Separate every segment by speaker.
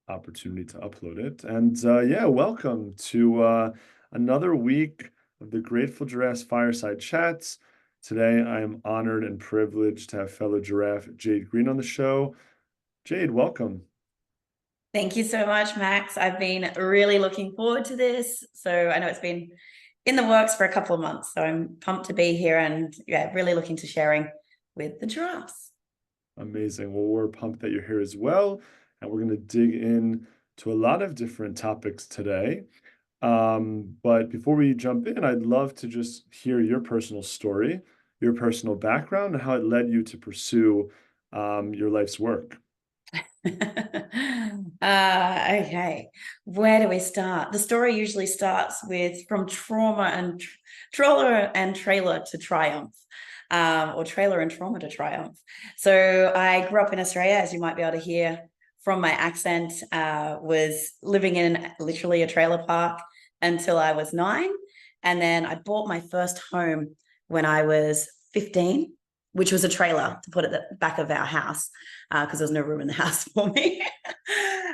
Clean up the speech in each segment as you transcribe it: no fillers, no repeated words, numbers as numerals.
Speaker 1: opportunity to upload it. And yeah, welcome to another week of the Grateful Giraffes Fireside Chats. Today, I am honored and privileged to have fellow giraffe Jade Green on the show. Jade, welcome.
Speaker 2: Thank you so much, Max. I've been really looking forward to this. So I know it's been in the works for a couple of months. So I'm pumped to be here and yeah, really looking to sharing with the giraffes.
Speaker 1: Amazing. Well, we're pumped that you're here as well. And we're going to dig in to a lot of different topics today. But before we jump in, I'd love to just hear your personal story, your personal background, and how it led you to pursue your life's work.
Speaker 2: Okay, where do we start? The story usually starts with from trawler and trailer to triumph, or trailer and trauma to triumph. So I grew up in Australia, as you might be able to hear from my accent. Was living in literally a trailer park until I was 9, and then I bought my first home when I was 15, which was a trailer to put at the back of our house because there was no room in the house for me.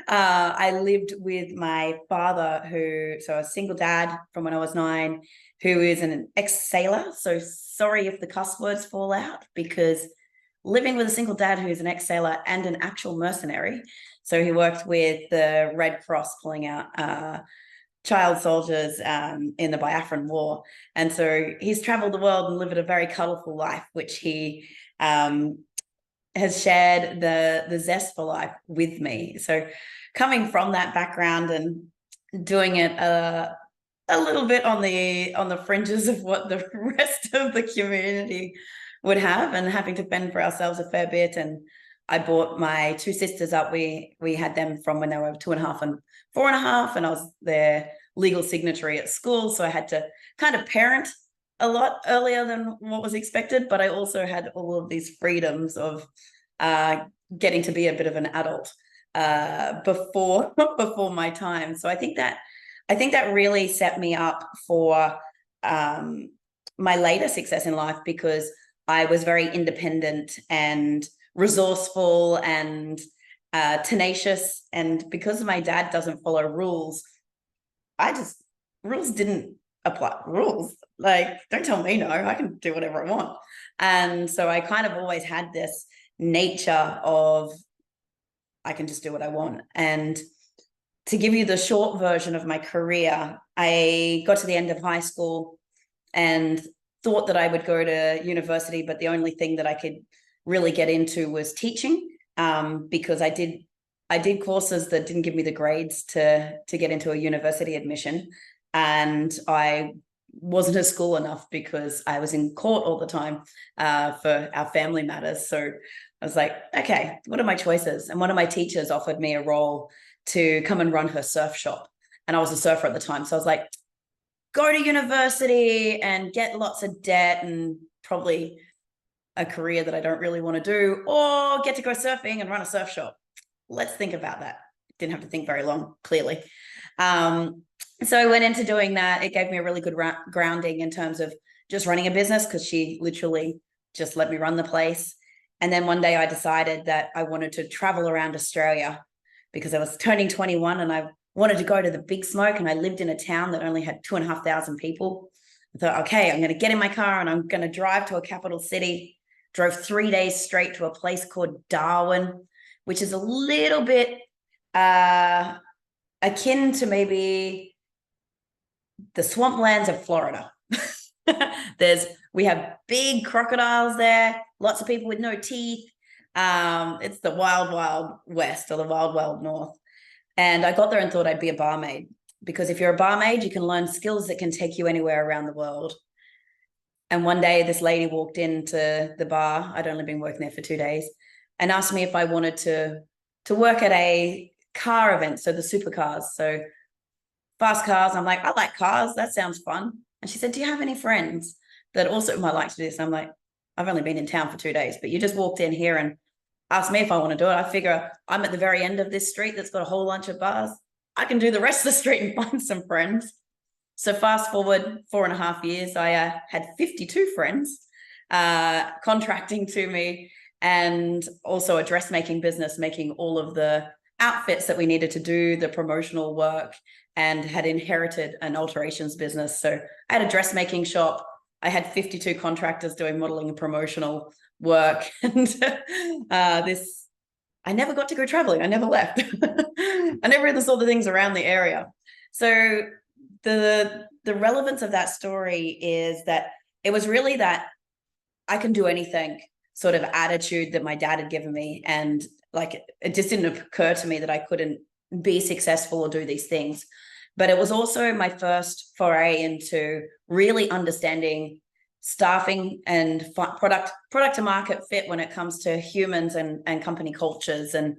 Speaker 2: I lived with my father, so a single dad from when I was 9, who is an ex-sailor. So sorry if the cuss words fall out, because living with a single dad who's an ex-sailor and an actual mercenary. So he worked with the Red Cross pulling out child soldiers in the Biafran War. And so he's traveled the world and lived a very colorful life, which he has shared the zest for life with me. So coming from that background and doing it a little bit on the fringes of what the rest of the community would have, and having to fend for ourselves a fair bit. And I brought my 2 sisters up. We had them from when they were 2.5 and 4.5, and I was their legal signatory at school. So I had to kind of parent a lot earlier than what was expected, but I also had all of these freedoms of getting to be a bit of an adult before my time. So I think that really set me up for my later success in life, because I was very independent and resourceful and tenacious. And because my dad doesn't follow rules, rules didn't apply. Rules, like, don't tell me no, I can do whatever I want. And so I kind of always had this nature of I can just do what I want. And to give you the short version of my career, I got to the end of high school and thought that I would go to university, but the only thing that I could really get into was teaching, because I did courses that didn't give me the grades to get into a university admission, and I wasn't at school enough because I was in court all the time for our family matters. So I was like, okay, what are my choices? And one of my teachers offered me a role to come and run her surf shop. And I was a surfer at the time. So I was like, go to university and get lots of debt and probably a career that I don't really want to do, or get to go surfing and run a surf shop. Let's think about that. Didn't have to think very long, clearly. So I went into doing that. It gave me a really good grounding in terms of just running a business, because she literally just let me run the place. And then one day I decided that I wanted to travel around Australia, because I was turning 21 and I wanted to go to the big smoke. And I lived in a town that only had 2,500 people. I thought, okay, I'm going to get in my car and I'm going to drive to a capital city. Drove 3 days straight to a place called Darwin, which is a little bit akin to maybe the swamplands of Florida. We have big crocodiles there, lots of people with no teeth. It's the wild, wild west, or the wild, wild north. And I got there and thought I'd be a barmaid, because if you're a barmaid, you can learn skills that can take you anywhere around the world. And one day this lady walked into the bar. I'd only been working there for 2 days, and asked me if I wanted to work at a car event. So the supercars, so fast cars. I'm like, I like cars. That sounds fun. And she said, do you have any friends that also might like to do this? I'm like, I've only been in town for 2 days, but you just walked in here and asked me if I want to do it. I figure I'm at the very end of this street that's got a whole bunch of bars. I can do the rest of the street and find some friends. So fast forward 4.5 years, I had 52 friends contracting to me, and also a dressmaking business making all of the outfits that we needed to do, the promotional work, and had inherited an alterations business. So I had a dressmaking shop. I had 52 contractors doing modeling and promotional work. And I never got to go traveling. I never left. I never even saw the things around the area. So the relevance of that story is that it was really that I can do anything sort of attitude that my dad had given me. And like, it just didn't occur to me that I couldn't be successful or do these things. But it was also my first foray into really understanding staffing and product to market fit when it comes to humans and company cultures. And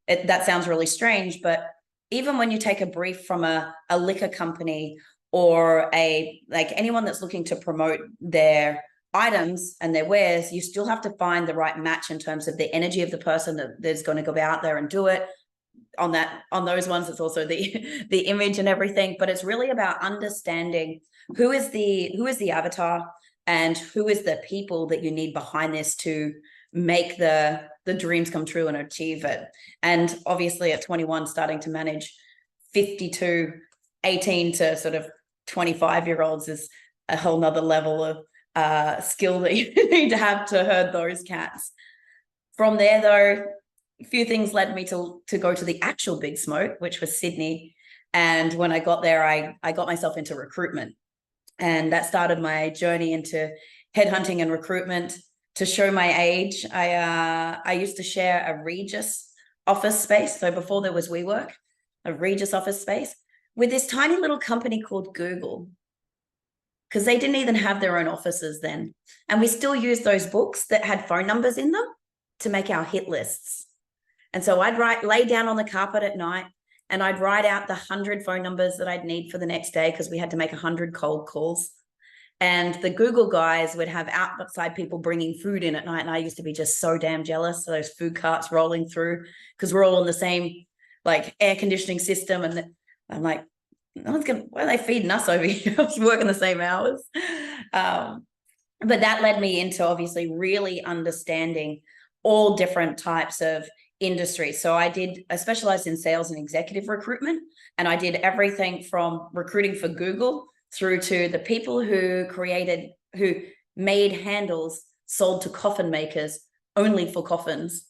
Speaker 2: that sounds really strange, but even when you take a brief from a liquor company or like anyone that's looking to promote their items and their wares, you still have to find the right match in terms of the energy of the person that's going to go out there and do it. On those ones, it's also the image and everything, but it's really about understanding who is the avatar and who is the people that you need behind this to make the dreams come true and achieve it. And obviously at 21, starting to manage 52, 18 to sort of 25-year-olds is a whole nother level of skill that you need to have to herd those cats. From there, though, a few things led me to go to the actual big smoke, which was Sydney. And when I got there, I got myself into recruitment. And that started my journey into headhunting and recruitment. To show my age, I used to share a Regis office space. So before there was WeWork, a Regis office space with this tiny little company called Google, because they didn't even have their own offices then. And we still used those books that had phone numbers in them to make our hit lists. And so I'd lay down on the carpet at night and I'd write out the 100 phone numbers that I'd need for the next day, because we had to make 100 cold calls. And the Google guys would have outside people bringing food in at night. And I used to be just so damn jealous of those food carts rolling through, because we're all on the same like air conditioning system. And I'm like, no one's gonna, why are they feeding us over here? I was working the same hours. But that led me into obviously really understanding all different types of industries. So I specialized in sales and executive recruitment, and I did everything from recruiting for Google through to the people who made handles sold to coffin makers only for coffins,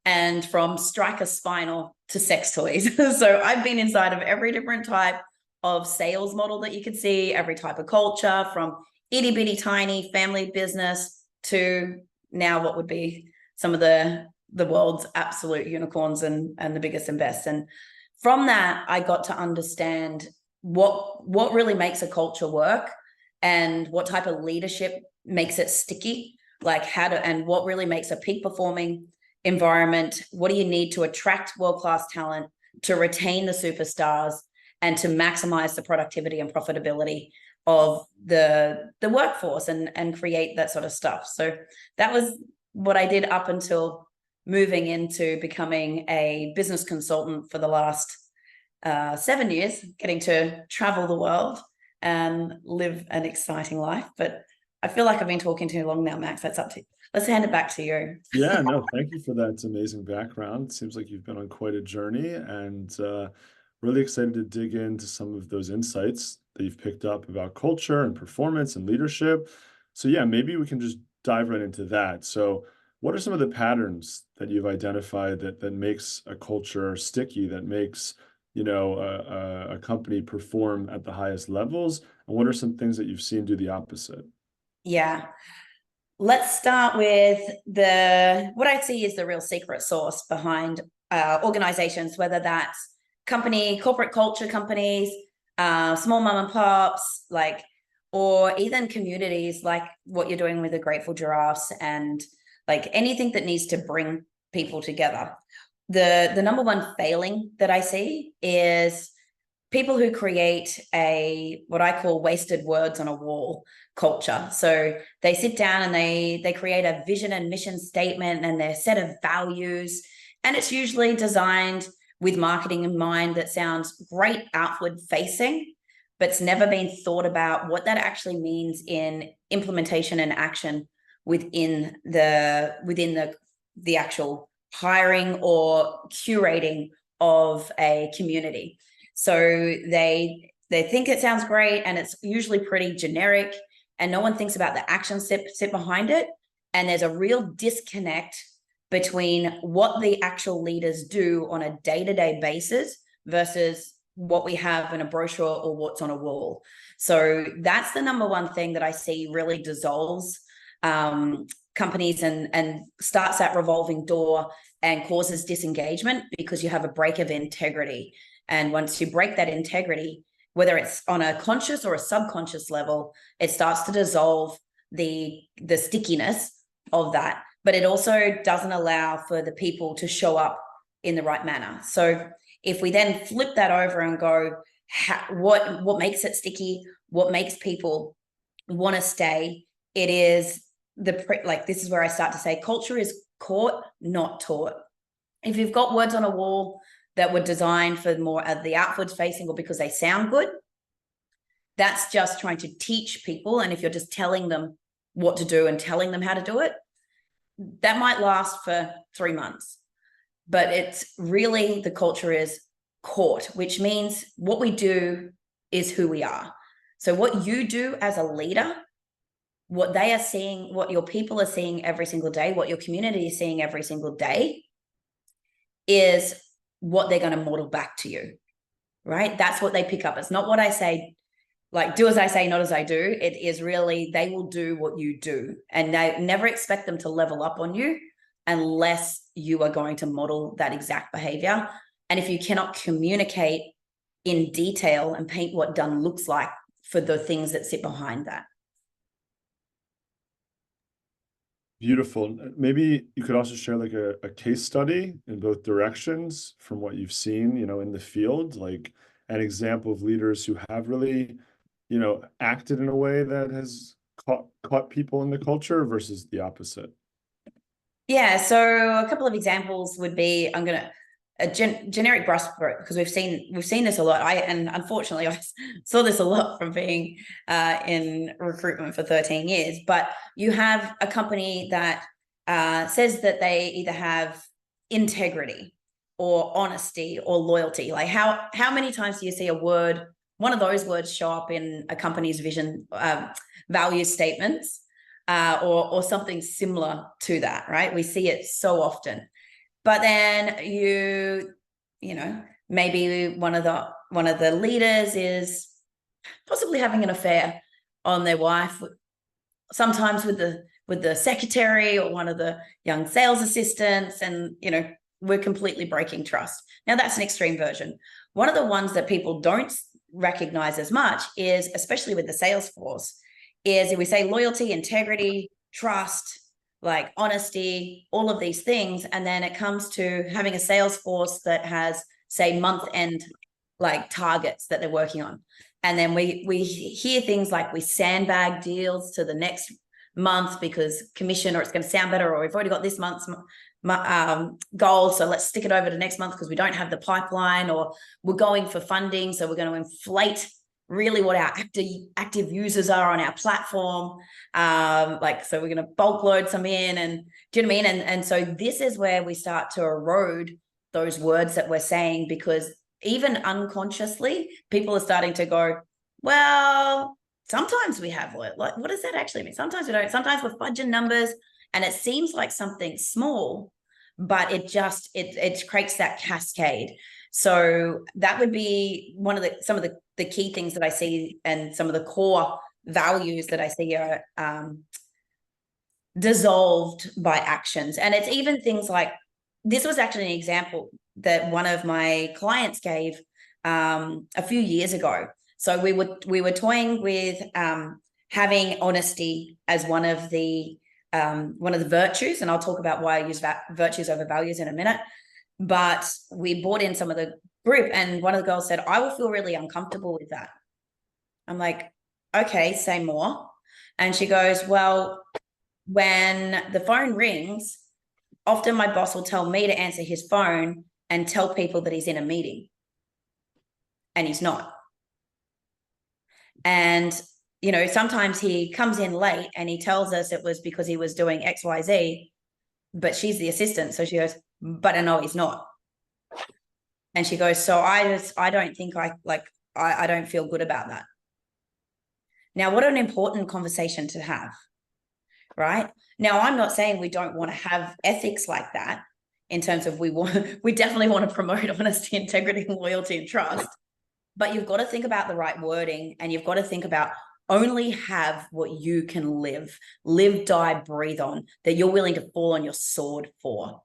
Speaker 2: and from striker spinal to sex toys. So I've been inside of every different type of sales model that you could see, every type of culture, from itty bitty tiny family business to now what would be some of the world's absolute unicorns and the biggest and best. And from that, I got to understand what really makes a culture work and what type of leadership makes it sticky, like and what really makes a peak performing environment. What do you need to attract world-class talent, to retain the superstars, and to maximize the productivity and profitability of the workforce and create that sort of stuff. So that was what I did up until moving into becoming a business consultant for the last 7 years, getting to travel the world and live an exciting life. But I feel like I've been talking too long now, Max. That's up to you. Let's hand it back to you.
Speaker 1: Yeah, no, thank you for that amazing background. It seems like you've been on quite a journey, and really excited to dig into some of those insights that you've picked up about culture and performance and leadership. So yeah, maybe we can just dive right into that. So what are some of the patterns that you've identified that makes a culture sticky, that makes, you know, a company perform at the highest levels? And what are some things that you've seen do the opposite?
Speaker 2: Yeah. Let's start with what I see is the real secret sauce behind organizations, whether that's corporate culture companies, small mom and pops, or even communities like what you're doing with the Grateful Giraffes, and like anything that needs to bring people together. The number one failing that I see is people who create what I call wasted words on a wall culture. So they sit down and they create a vision and mission statement and their set of values. And it's usually designed with marketing in mind that sounds great outward facing, but it's never been thought about what that actually means in implementation and action within the actual hiring or curating of a community. So they think it sounds great, and it's usually pretty generic, and no one thinks about the actions that sit behind it. And there's a real disconnect between what the actual leaders do on a day-to-day basis versus what we have in a brochure or what's on a wall. So that's the number one thing that I see really dissolves companies and starts that revolving door and causes disengagement, because you have a break of integrity. And once you break that integrity, whether it's on a conscious or a subconscious level, it starts to dissolve the stickiness of that. But it also doesn't allow for the people to show up in the right manner. So if we then flip that over and go, what makes it sticky? What makes people want to stay? It is this is where I start to say culture is caught, not taught. If you've got words on a wall that were designed for more of the outward facing or because they sound good, that's just trying to teach people. And if you're just telling them what to do and telling them how to do it, that might last for 3 months. But it's really, the culture is caught, which means what we do is who we are. So what you do as a leader, what they are seeing, what your people are seeing every single day, what your community is seeing every single day, is what they're going to model back to you, right? That's what they pick up. It's not what I say, like, do as I say, not as I do. It is really, they will do what you do, and they never expect them to level up on you unless you are going to model that exact behavior. And if you cannot communicate in detail and paint what done looks like for the things that sit behind that.
Speaker 1: Beautiful. Maybe you could also share like a case study in both directions from what you've seen, in the field, like an example of leaders who have really, acted in a way that has caught people in the culture versus the opposite.
Speaker 2: Yeah, so a couple of examples would be, I'm gonna a generic brushstroke, because we've seen this a lot. And unfortunately I saw this a lot from being in recruitment for 13 years. But you have a company that says that they either have integrity or honesty or loyalty. Like how many times do you see one of those words show up in a company's vision, value statements, or something similar to that, right? We see it so often. But then maybe one of the leaders is possibly having an affair on their wife, sometimes with the secretary or one of the young sales assistants, and we're completely breaking trust. Now that's an extreme version. One of the ones that people don't recognize as much is, especially with the sales force, is if we say loyalty, integrity, trust, like honesty, all of these things, and then it comes to having a sales force that has, say, month end like targets that they're working on, and then we hear things like we sandbag deals to the next month because commission, or it's going to sound better, or we've already got this month's goal, so let's stick it over to next month because we don't have the pipeline, or we're going for funding, so we're going to inflate really what our active users are on our platform. So we're going to bulk load some in, and do you know what I mean? And so this is where we start to erode those words that we're saying, because even unconsciously, people are starting to go, well, sometimes we have like, what does that actually mean? Sometimes we don't. Sometimes we're fudging numbers, and it seems like something small, but it creates that cascade. So that would be some of the key things that I see, and some of the core values that I see are dissolved by actions. And it's even things like, this was actually an example that one of my clients gave a few years ago. So we were toying with having honesty as one of the virtues, and I'll talk about why I use virtues over values in a minute. But we brought in some of the group, and one of the girls said, I will feel really uncomfortable with that. I'm like, okay, say more. And she goes, well, when the phone rings, often my boss will tell me to answer his phone and tell people that he's in a meeting, and he's not. And sometimes he comes in late and he tells us it was because he was doing XYZ, but she's the assistant, so she goes, but I know he's not. And she goes, so I don't think I don't feel good about that. Now, what an important conversation to have, right? Now, I'm not saying we don't want to have ethics like that in terms of we definitely want to promote honesty, integrity, loyalty, and trust. But you've got to think about the right wording, and you've got to think about only have what you can live, die, breathe on, that you're willing to fall on your sword for.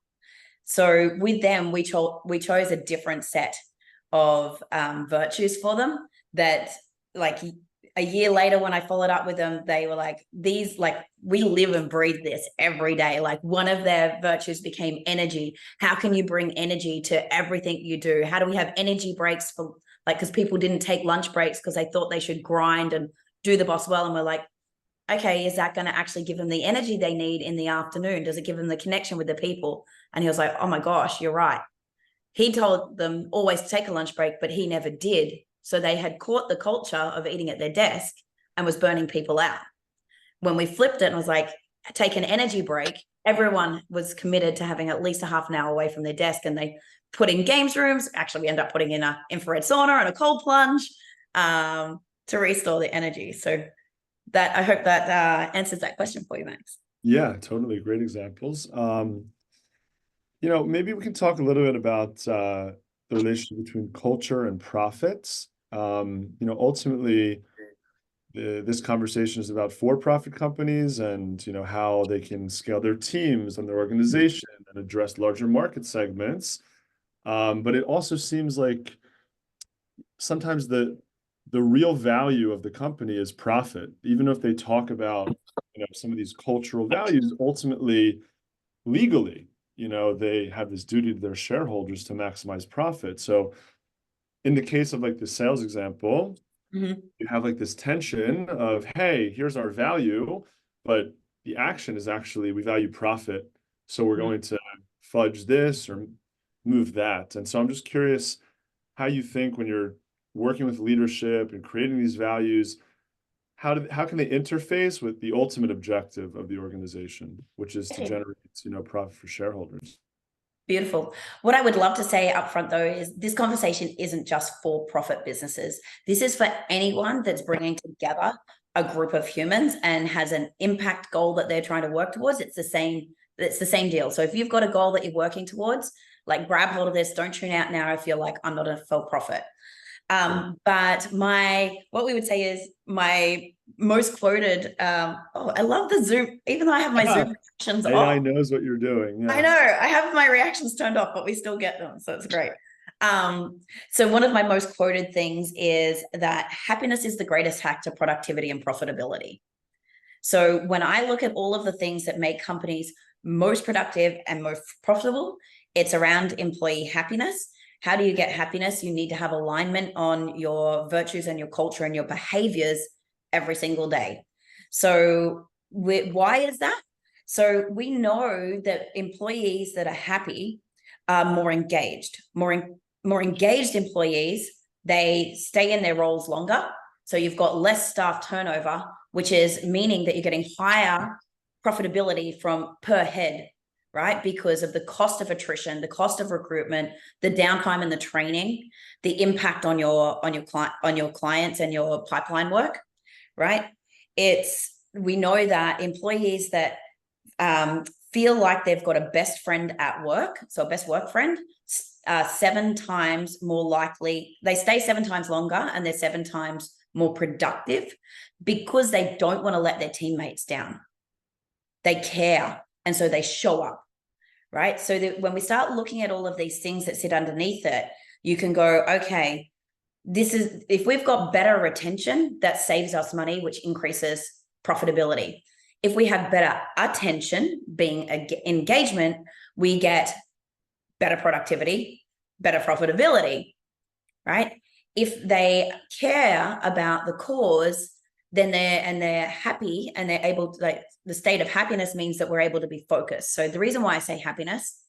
Speaker 2: So with them, we chose a different set of virtues for them that, like, a year later when I followed up with them, they were like, these, like, we live and breathe this every day. Like, one of their virtues became energy. How can you bring energy to everything you do? How do we have energy breaks for, like, because people didn't take lunch breaks because they thought they should grind and do the boss well. And we're like, okay, is that going to actually give them the energy they need in the afternoon? Does it give them the connection with the people? And he was like, oh my gosh, you're right. He told them always to take a lunch break, but he never did. So they had caught the culture of eating at their desk and was burning people out. When we flipped it and was like, take an energy break, everyone was committed to having at least a half an hour away from their desk. And they put in games rooms. Actually, we ended up putting in an infrared sauna and a cold plunge to restore the energy. So that, I hope that answers that question for you, Max.
Speaker 1: Yeah, totally. Great examples. Maybe we can talk a little bit about the relationship between culture and profits. Ultimately, this conversation is about for-profit companies and, how they can scale their teams and their organization and address larger market segments. But it also seems like sometimes the real value of the company is profit, even if they talk about, some of these cultural values. Ultimately, legally, they have this duty to their shareholders to maximize profit. So in the case of like the sales example, you have like this tension of, hey, here's our value, but the action is actually we value profit. So we're going to fudge this or move that. And so I'm just curious how you think when you're working with leadership and creating these values, how can they interface with the ultimate objective of the organization, which is to generate, profit for shareholders?
Speaker 2: Beautiful. What I would love to say up front, though, is this conversation isn't just for profit businesses. This is for anyone that's bringing together a group of humans and has an impact goal that they're trying to work towards. It's the same deal. So if you've got a goal that you're working towards, like, grab hold of this. Don't tune out now if you're like, I'm not a for profit. But what we would say is my most quoted, I love the Zoom, even though I have my Zoom reactions off.
Speaker 1: AI knows what you're doing. Yeah.
Speaker 2: I know, I have my reactions turned off, but we still get them. So it's great. So one of my most quoted things is that happiness is the greatest hack to productivity and profitability. So when I look at all of the things that make companies most productive and most profitable, it's around employee happiness. How do you get happiness? You need to have alignment on your virtues and your culture and your behaviors every single day. So why is that? So we know that employees that are happy are more engaged. More engaged employees, they stay in their roles longer. So you've got less staff turnover, which is meaning that you're getting higher profitability from per head, right? Because of the cost of attrition, the cost of recruitment, the downtime and the training, the impact on your clients and your pipeline work, right? We know that employees that feel like they've got a best friend at work, so a best work friend, 7 times more likely, they stay 7 times longer and they're 7 times more productive because they don't want to let their teammates down. They care. And so they show up, right? So that when we start looking at all of these things that sit underneath it, you can go, okay, if we've got better retention, that saves us money, which increases profitability. If we have better attention, being engagement, we get better productivity, better profitability, right? If they care about the cause, then they're happy and they're able to, like, the state of happiness means that we're able to be focused. So the reason why I say happiness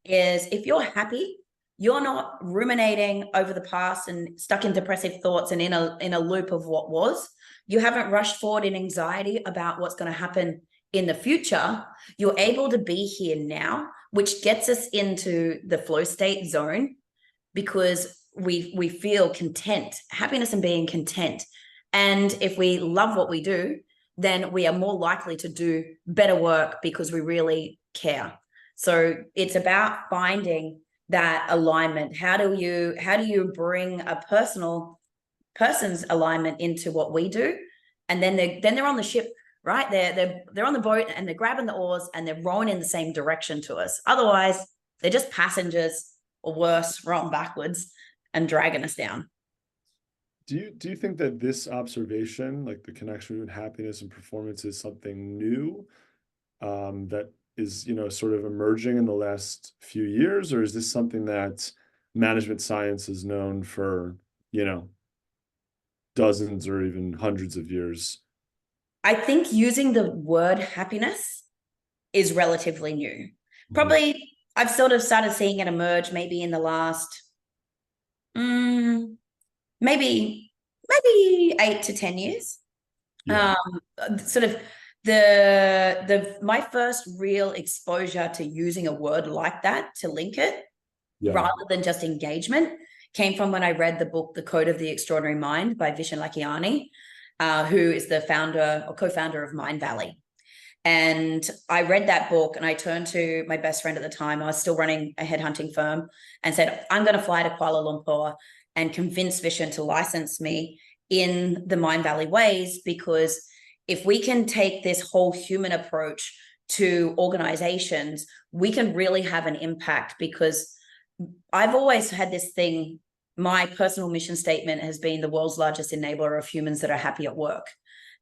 Speaker 2: is if you're happy, you're not ruminating over the past and stuck in depressive thoughts and in a loop of what was. You haven't rushed forward in anxiety about what's going to happen in the future. You're able to be here now, which gets us into the flow state zone, because we feel content, happiness and being content. And if we love what we do, then we are more likely to do better work because we really care. So it's about finding that alignment. How do you bring a person's alignment into what we do? And then they're on the ship, right? They're on the boat and they're grabbing the oars and they're rowing in the same direction to us. Otherwise, they're just passengers, or worse, rowing backwards and dragging us down.
Speaker 1: Do you think that this observation, like the connection between happiness and performance, is something new, that is, sort of emerging in the last few years, or is this something that management science has known for, you know, dozens or even hundreds of years?
Speaker 2: I think using the word happiness is relatively new.
Speaker 1: Mhm.
Speaker 2: Probably I've sort of started seeing it emerge maybe in the last maybe 8 to 10 years.
Speaker 1: Yeah,
Speaker 2: Um, Sort of the my first real exposure to using a word like that to link it,
Speaker 1: yeah,
Speaker 2: rather than just engagement, came from when I read the book The Code of the Extraordinary Mind by Vishen Lakhiani, who is the founder or co-founder of Mind Valley. And I read that book and I turned to my best friend at the time. I was still running a headhunting firm, and said, I'm going to fly to Kuala Lumpur and convince Vishen to license me in the Mind Valley ways, because if we can take this whole human approach to organizations, we can really have an impact. Because I've always had this thing, my personal mission statement has been the world's largest enabler of humans that are happy at work.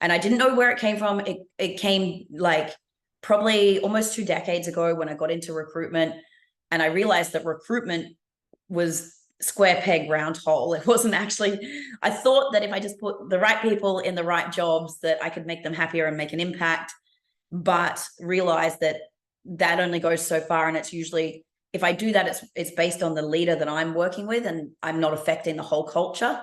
Speaker 2: And I didn't know where it came from. It came like probably almost 2 decades ago when I got into recruitment, and I realized that recruitment was square peg round hole. It wasn't actually, I thought that if I just put the right people in the right jobs, that I could make them happier and make an impact, but realized that that only goes so far. And it's usually, if I do that, it's based on the leader that I'm working with, and I'm not affecting the whole culture.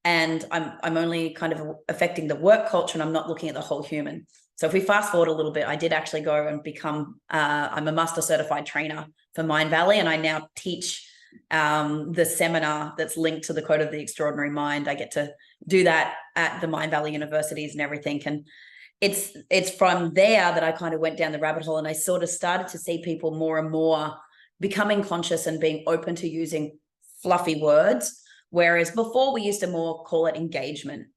Speaker 2: And I'm only kind of affecting the work culture, and I'm not looking at the whole human. So if we fast forward a little bit, I did actually go and become, I'm a master certified trainer for Mind Valley, and I now teach the seminar that's linked to the Code of the Extraordinary Mind. I get to do that at the Mind Valley universities and everything. And it's from there that I kind of went down the rabbit hole, and I sort of started to see people more and more becoming conscious and being open to using fluffy words. Whereas before we used to more call it engagement,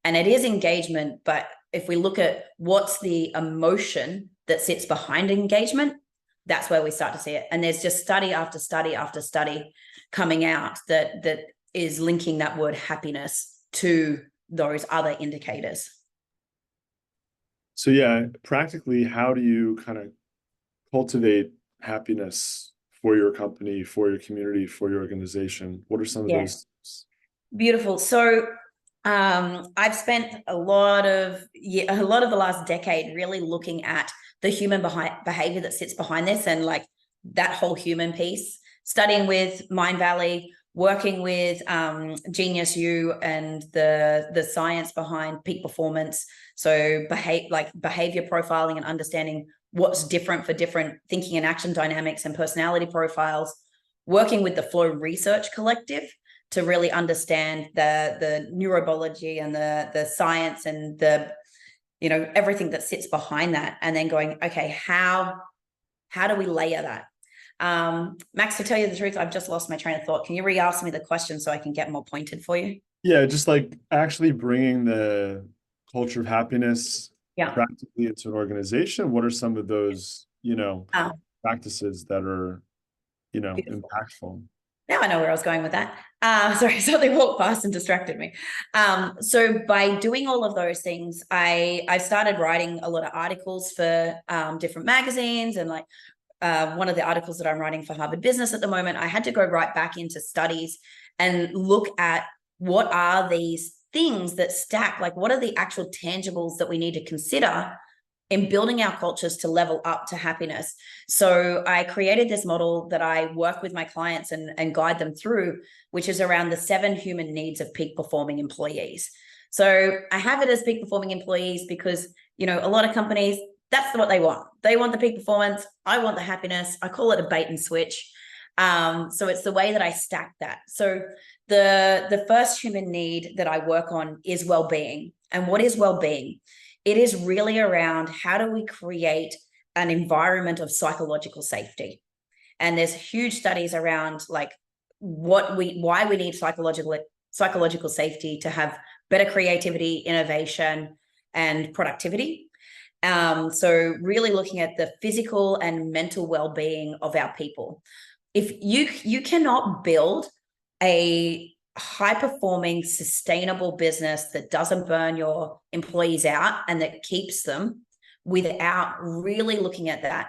Speaker 2: and it is engagement. But if we look at what's the emotion that sits behind engagement, that's where we start to see it. And there's just study after study after study coming out that is linking that word happiness to those other indicators.
Speaker 1: so yeah, practically, how do you kind of cultivate happiness for your company, for your community, for your organization? What are some of
Speaker 2: Yeah.
Speaker 1: those tips?
Speaker 2: Beautiful. So I've spent a lot of the last decade really looking at the human behavior that sits behind this, and like that whole human piece, studying with Mind Valley, working with Genius U and the science behind peak performance. So behavior profiling and understanding what's different for different thinking and action dynamics and personality profiles, working with the Flow Research Collective to really understand the neurobiology and the science and the everything that sits behind that, and then going, okay, how do we layer that? Max, to tell you the truth, I've just lost my train of thought. Can you re-ask me the question so I can get more pointed for you?
Speaker 1: Yeah, just like actually bringing the culture of happiness
Speaker 2: Yeah.
Speaker 1: practically into an organization. What are some of those,
Speaker 2: Oh,
Speaker 1: practices that are,
Speaker 2: beautiful.
Speaker 1: impactful?
Speaker 2: Now I know where I was going with that. Sorry, something walked past and distracted me. So by doing all of those things, I started writing a lot of articles for different magazines, and like one of the articles that I'm writing for Harvard Business at the moment, I had to go right back into studies and look at what are these things that stack, like what are the actual tangibles that we need to consider in building our cultures to level up to happiness. So I created this model that I work with my clients and guide them through, which is around the 7 human needs of peak performing employees. So I have it as peak performing employees because, a lot of companies, that's what they want. They want the peak performance. I want the happiness. I call it a bait and switch. So it's the way that I stack that. So the first human need that I work on is well-being. And what is well-being? It is really around how do we create an environment of psychological safety. And there's huge studies around like why we need psychological safety to have better creativity, innovation, and productivity. So really looking at the physical and mental well-being of our people. If you cannot build a high-performing, sustainable business that doesn't burn your employees out and that keeps them without really looking at that.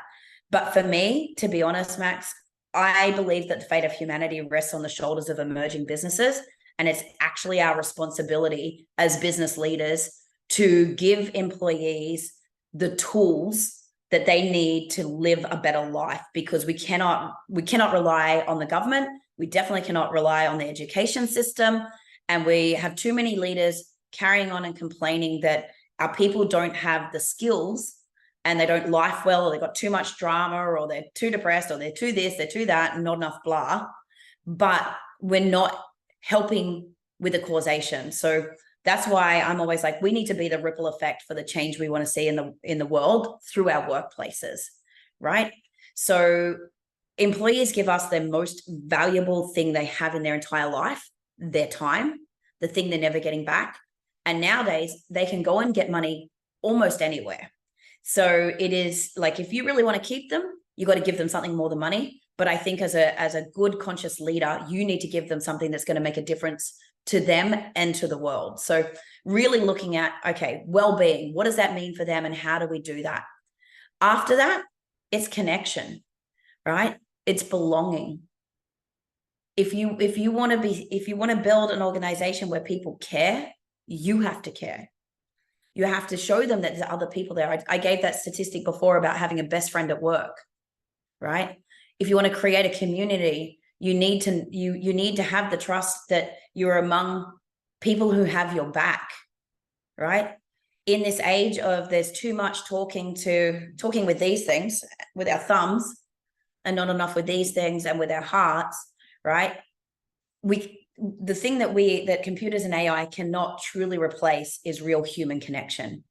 Speaker 2: But for me, to be honest, Max, I believe that the fate of humanity rests on the shoulders of emerging businesses. And it's actually our responsibility as business leaders to give employees the tools that they need to live a better life, because we cannot rely on the government. We definitely cannot rely on the education system. And we have too many leaders carrying on and complaining that our people don't have the skills and they don't life well, or they've got too much drama, or they're too depressed, or they're too this, they're too that, and not enough blah. But we're not helping with the causation. So that's why I'm always like, we need to be the ripple effect for the change we want to see in the world through our workplaces, right? So employees give us their most valuable thing they have in their entire life, their time, the thing they're never getting back. And nowadays they can go and get money almost anywhere. So it is like, if you really want to keep them, you got to give them something more than money. But I think as a good conscious leader, you need to give them something that's going to make a difference to them and to the world. So really looking at, okay, well-being, what does that mean for them and how do we do that? After that, it's connection, right? It's belonging. If you want to build an organization where people care, you have to care. You have to show them that there's other people there. I gave that statistic before about having a best friend at work, right? If you want to create a community, you need to have the trust that you're among people who have your back, right? In this age of there's too much talking with these things with our thumbs and not enough with these things and with our hearts, right? The thing that computers and AI cannot truly replace is real human connection.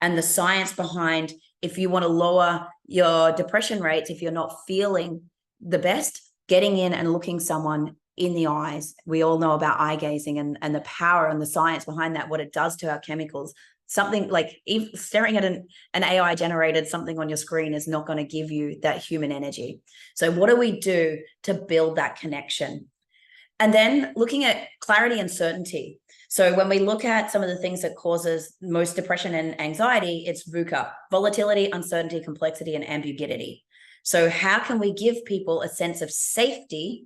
Speaker 2: And the science behind, if you want to lower your depression rates, if you're not feeling the best, getting in and looking someone in the eyes. We all know about eye gazing and the power and the science behind that, what it does to our chemicals. Something like staring at an AI generated something on your screen is not going to give you that human energy. So what do we do to build that connection? And then looking at clarity and certainty. So when we look at some of the things that causes most depression and anxiety, it's VUCA: volatility, uncertainty, complexity, and ambiguity. So how can we give people a sense of safety?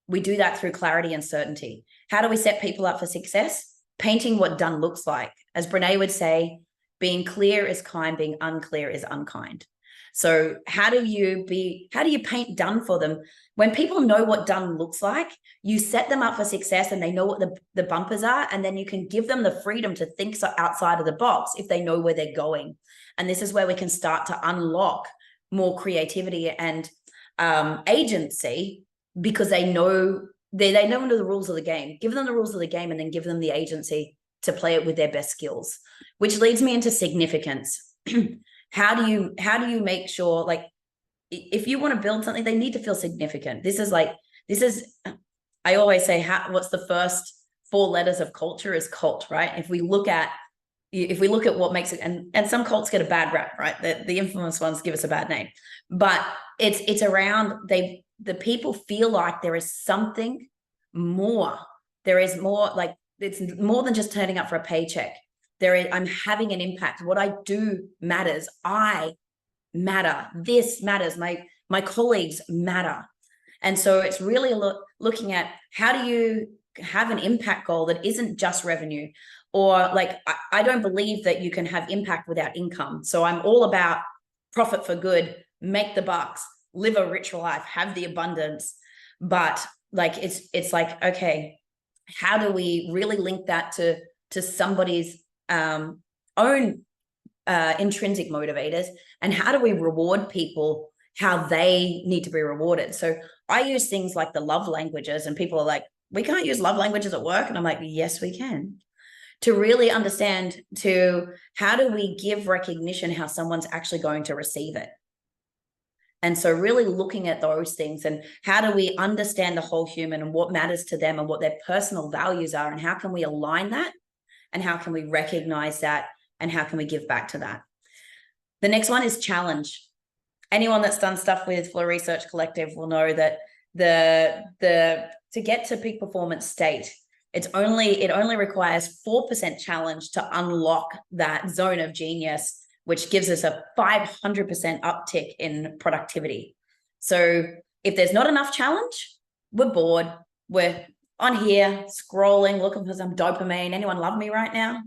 Speaker 2: We do that through clarity and certainty. How do we set people up for success? Painting what done looks like. As Brene would say, being clear is kind, being unclear is unkind. So how do you paint done for them? When people know what done looks like, you set them up for success and they know what the bumpers are, and then you can give them the freedom to think outside of the box if they know where they're going. And this is where we can start to unlock more creativity and agency, because they know they know the rules of the game. Give them the rules of the game and then give them the agency to play it with their best skills, which leads me into significance. How do you make sure, like, if you want to build something, they need to feel significant. I always say, what's the first 4 letters of culture is cult, right? If we look at what makes it, and some cults get a bad rap, right? The infamous ones give us a bad name, but it's around the people feel like there is something more. There is more, like, it's more than just turning up for a paycheck. I'm having an impact. What I do matters. I matter. This matters. My colleagues matter. And so it's really looking at, how do you have an impact goal that isn't just revenue? Or, like, I don't believe that you can have impact without income. So I'm all about profit for good, make the bucks, live a rich life, have the abundance. But, like, it's like, okay, how do we really link that to somebody's own intrinsic motivators, and how do we reward people how they need to be rewarded. So I use things like the love languages, and people are like, we can't use love languages at work. And I'm like, yes, we can. To really understand to how do we give recognition how someone's actually going to receive it. And so really looking at those things and how do we understand the whole human and what matters to them and what their personal values are, and how can we align that, and how can we recognize that, and how can we give back to that. The next one is challenge. Anyone that's done stuff with Flow Research Collective will know that the to get to peak performance state, it only requires 4% challenge to unlock that zone of genius, which gives us a 500% uptick in productivity. So if there's not enough challenge, we're bored. We're on here scrolling, looking for some dopamine. Anyone love me right now?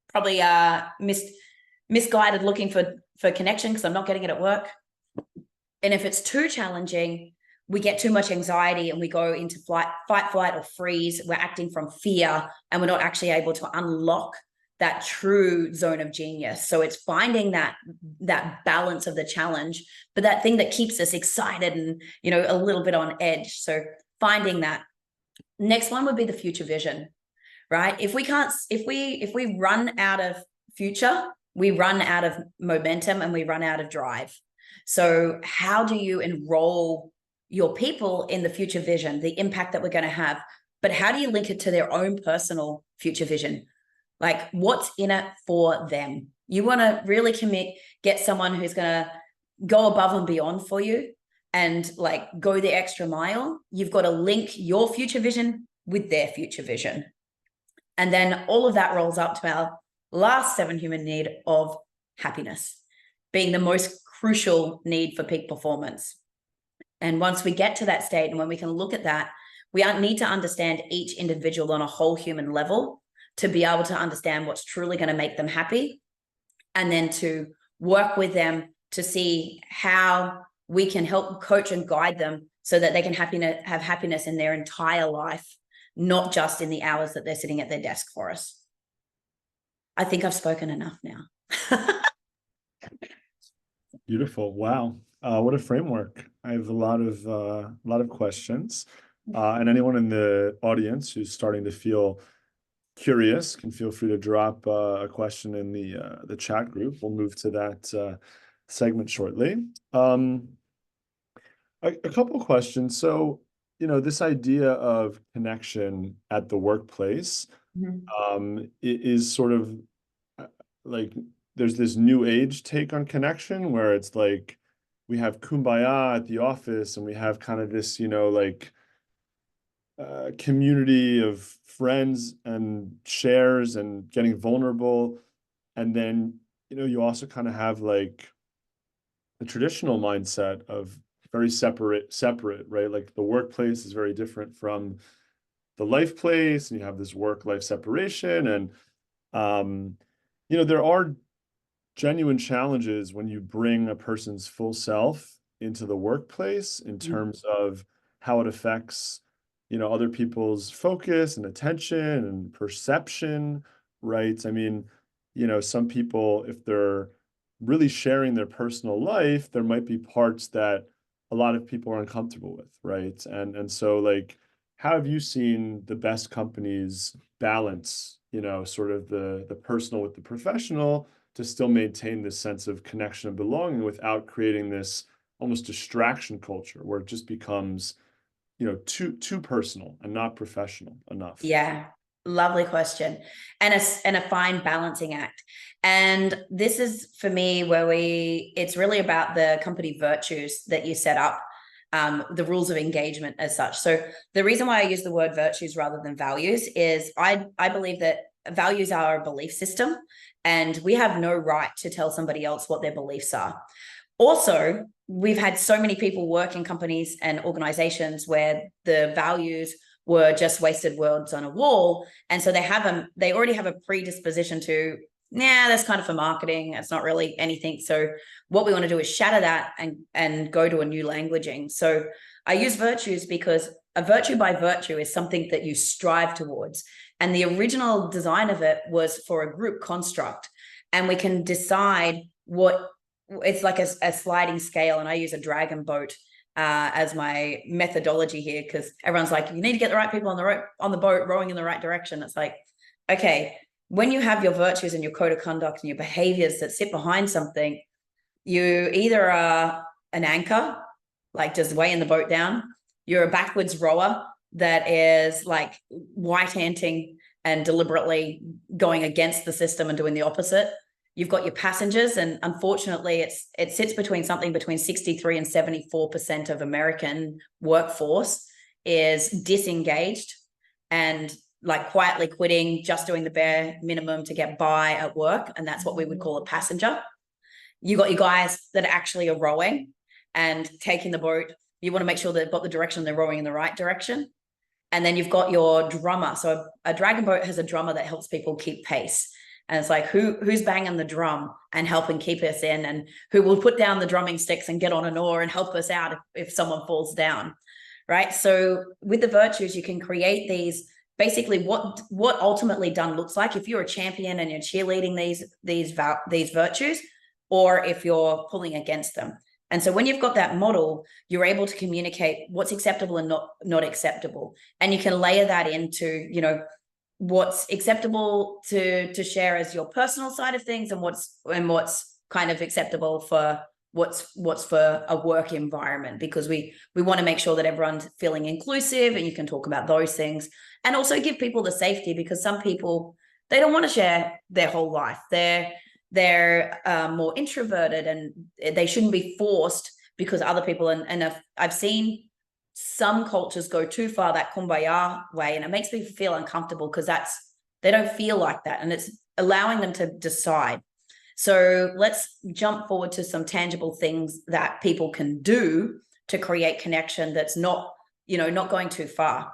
Speaker 2: Probably misguided, looking for connection because I'm not getting it at work. And if it's too challenging, we get too much anxiety and we go into fight, flight, or freeze. We're acting from fear and we're not actually able to unlock that true zone of genius. So it's finding that balance of the challenge, but that thing that keeps us excited and, a little bit on edge. So finding that. Next one would be the future vision, right? If we run out of future, we run out of momentum and we run out of drive. So how do you enroll your people in the future vision, the impact that we're going to have, but how do you link it to their own personal future vision? Like, what's in it for them? You want to really get someone who's going to go above and beyond for you and like go the extra mile. You've got to link your future vision with their future vision. And then all of that rolls up to our last 7 human need of happiness, being the most crucial need for peak performance. And once we get to that state, and when we can look at that, we need to understand each individual on a whole human level to be able to understand what's truly going to make them happy, and then to work with them to see how we can help coach and guide them so that they can have happiness in their entire life, not just in the hours that they're sitting at their desk for us. I think I've spoken enough now.
Speaker 1: Beautiful. Wow. What a framework. I have a lot of questions. And anyone in the audience who's starting to feel curious can feel free to drop a question in the chat group. We'll move to that segment shortly. A couple of questions. So, this idea of connection at the workplace is sort of like there's this new age take on connection where it's like we have kumbaya at the office and we have kind of this, community of friends and shares and getting vulnerable. And then, you also kind of have like the traditional mindset of very separate, right? Like the workplace is very different from the life place, and you have this work-life separation. And, there are genuine challenges when you bring a person's full self into the workplace in terms of how it affects, other people's focus and attention and perception, right? I mean, some people, if they're really sharing their personal life, there might be parts that a lot of people are uncomfortable with, right? And so like, how have you seen the best companies balance, sort of the personal with the professional to still maintain this sense of connection and belonging without creating this almost distraction culture where it just becomes, too personal and not professional enough?
Speaker 2: Yeah, lovely question. And a fine balancing act. And this is for me where it's really about the company virtues that you set up, the rules of engagement as such. So the reason why I use the word virtues rather than values is I believe that values are a belief system, and we have no right to tell somebody else what their beliefs are. Also, we've had so many people work in companies and organizations where the values were just wasted words on a wall. And so they already have a predisposition to, that's kind of for marketing. It's not really anything. So what we want to do is shatter that and go to a new languaging. So I use virtues because a virtue by virtue is something that you strive towards. And the original design of it was for a group construct. And we can decide what it's like a sliding scale, and I use a dragon boat as my methodology here, because everyone's like, you need to get the right people on the boat rowing in the right direction. It's like, okay, when you have your virtues and your code of conduct and your behaviors that sit behind something, you either are an anchor, like just weighing the boat down. You're a backwards rower that is like white-anting and deliberately going against the system and doing the opposite. You've got your passengers, and unfortunately, it sits between 63 and 74% of American workforce is disengaged and like quietly quitting, just doing the bare minimum to get by at work, and that's what we would call a passenger. You got your guys that actually are rowing and taking the boat. You want to make sure they've got the direction, they're rowing in the right direction. And then you've got your drummer. So a dragon boat has a drummer that helps people keep pace. And it's like, who's banging the drum and helping keep us in, and who will put down the drumming sticks and get on an oar and help us out if someone falls down, right? So with the virtues, you can create these, basically what ultimately done looks like if you're a champion and you're cheerleading these virtues, or if you're pulling against them. And so when you've got that model, you're able to communicate what's acceptable and not acceptable. And you can layer that into, what's acceptable to share as your personal side of things, and what's kind of acceptable for what's for a work environment, because we want to make sure that everyone's feeling inclusive, and you can talk about those things, and also give people the safety, because some people, they don't want to share their whole life. They're more introverted, and they shouldn't be forced because other people, and I've seen some cultures go too far that kumbaya way, and it makes me feel uncomfortable, because they don't feel like that, and it's allowing them to decide. So let's jump forward to some tangible things that people can do to create connection that's not going too far.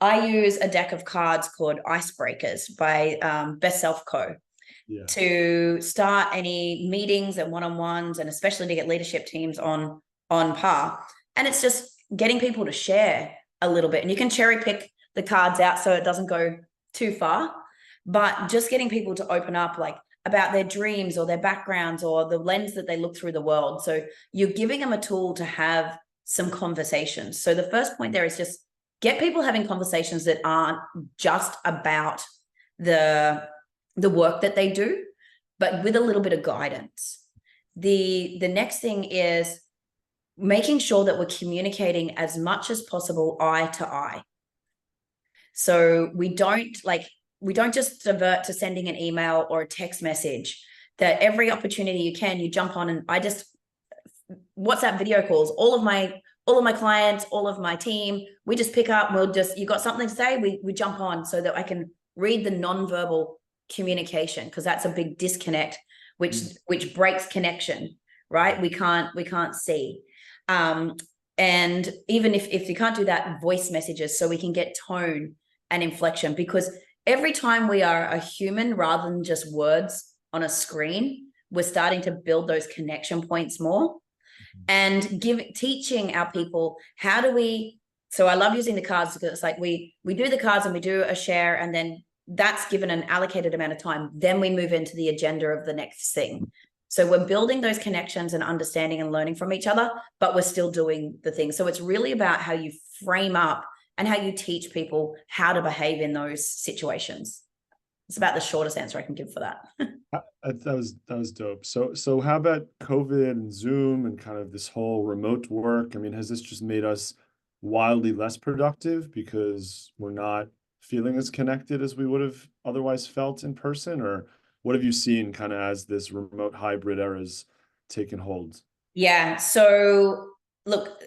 Speaker 2: I use a deck of cards called Icebreakers by Best Self Co.
Speaker 1: Yeah.
Speaker 2: to start any meetings and one-on-ones, and especially to get leadership teams on par. And it's just getting people to share a little bit, and you can cherry pick the cards out so it doesn't go too far, but just getting people to open up, like about their dreams or their backgrounds or the lens that they look through the world. So you're giving them a tool to have some conversations. So the first point there is just get people having conversations that aren't just about the work that they do, but with a little bit of guidance. The next thing is making sure that we're communicating as much as possible eye to eye. So we don't just divert to sending an email or a text message. That every opportunity you jump on, and I just WhatsApp video calls all of my clients, all of my team. We just pick up, you got something to say, we jump on, so that I can read the nonverbal communication, because that's a big disconnect, which breaks connection, right? We can't see. And even if you can't do that, voice messages, so we can get tone and inflection, because every time we are a human rather than just words on a screen, we're starting to build those connection points more, and teaching our people how do we. So I love using the cards, because it's like we do the cards and we do a share, and then that's given an allocated amount of time. Then we move into the agenda of the next thing. So we're building those connections and understanding and learning from each other, but we're still doing the thing. So it's really about how you frame up and how you teach people how to behave in those situations. It's about the shortest answer I can give for that.
Speaker 1: That was dope. So how about COVID and Zoom and kind of this whole remote work? I mean, has this just made us wildly less productive because we're not feeling as connected as we would have otherwise felt in person? Or what have you seen kind of as this remote hybrid era has taken hold?
Speaker 2: Yeah. So look,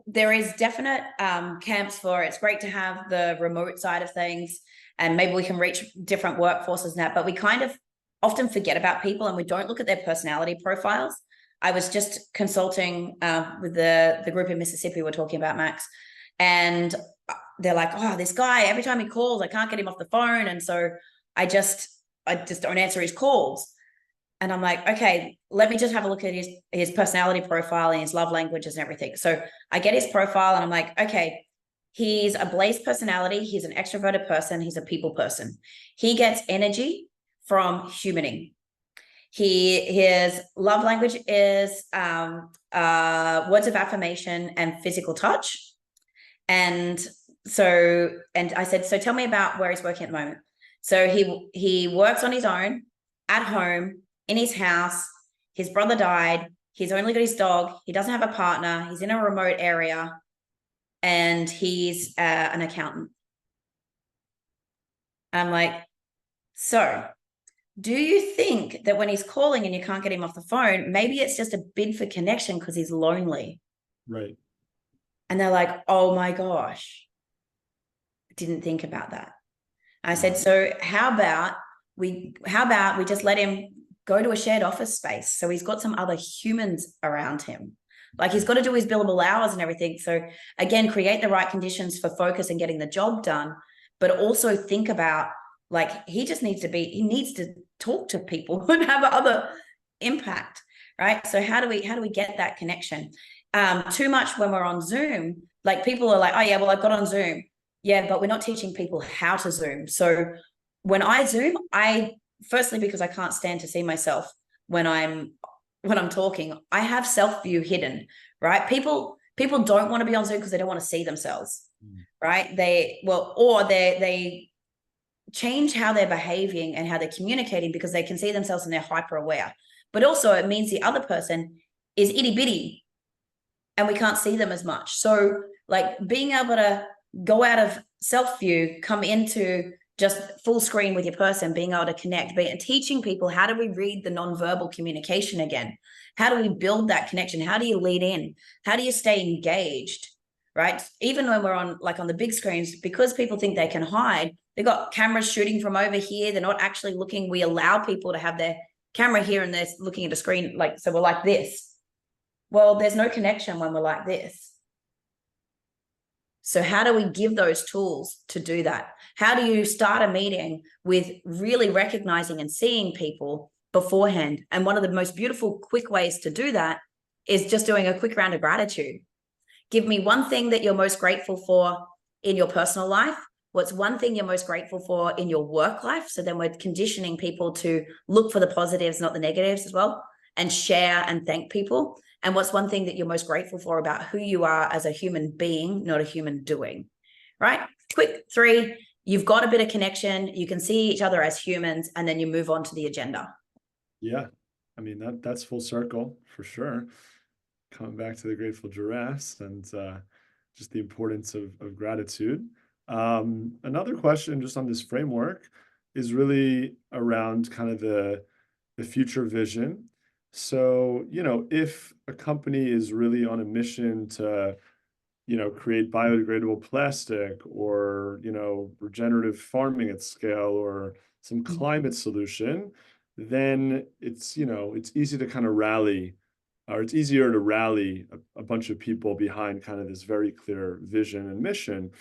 Speaker 2: there is definite camps for it's great to have the remote side of things, and maybe we can reach different workforces and that, but we kind of often forget about people, and we don't look at their personality profiles. I was just consulting with the group in Mississippi we're talking about, Max, and they're like, oh, this guy, every time he calls, I can't get him off the phone. And so I just don't answer his calls. And I'm like, okay, let me just have a look at his personality profile and his love languages and everything. So I get his profile, and I'm like, okay, he's a blaze personality. He's an extroverted person. He's a people person. He gets energy from humaning. His love language is words of affirmation and physical touch. And I said, so tell me about where he's working at the moment. So he works on his own at home in his house. His brother died. He's only got his dog. He doesn't have a partner. He's in a remote area, and he's an accountant. I'm like, so do you think that when he's calling and you can't get him off the phone, maybe it's just a bid for connection because he's lonely?
Speaker 1: Right.
Speaker 2: And they're like, oh my gosh, didn't think about that. I said, so how about we just let him go to a shared office space so he's got some other humans around him. Like, he's got to do his billable hours and everything. So again, create the right conditions for focus and getting the job done, but also think about, like, he needs to talk to people and have other impact, right? So how do we get that connection? Too much when we're on Zoom, like, people are like, oh yeah, well, I've got on Zoom. Yeah, but we're not teaching people how to Zoom. So when I Zoom, firstly, because I can't stand to see myself when I'm talking, I have self-view hidden, right? People don't want to be on Zoom because they don't want to see themselves, right? They change how they're behaving and how they're communicating because they can see themselves and they're hyper aware. But also it means the other person is itty bitty and we can't see them as much. So, like, being able to go out of self-view, come into just full screen with your person, being able to connect, teaching people, how do we read the nonverbal communication again? How do we build that connection? How do you lead in? How do you stay engaged, right? Even when we're on the big screens, because people think they can hide, they've got cameras shooting from over here. They're not actually looking. We allow people to have their camera here and they're looking at a screen, so we're like this. Well, there's no connection when we're like this. So how do we give those tools to do that? How do you start a meeting with really recognizing and seeing people beforehand? And one of the most beautiful, quick ways to do that is just doing a quick round of gratitude. Give me one thing that you're most grateful for in your personal life. What's one thing you're most grateful for in your work life? So then we're conditioning people to look for the positives, not the negatives as well, and share and thank people. And what's one thing that you're most grateful for about who you are as a human being, not a human doing, right? Quick 3, you've got a bit of connection. You can see each other as humans, and then you move on to the agenda.
Speaker 1: Yeah. I mean, that's full circle for sure. Coming back to the grateful giraffes and just the importance of gratitude. Another question just on this framework is really around kind of the future vision. So, if a company is really on a mission to, create biodegradable plastic or, regenerative farming at scale or some climate solution, then it's easy to kind of rally, or it's easier to rally a bunch of people behind kind of this very clear vision and mission.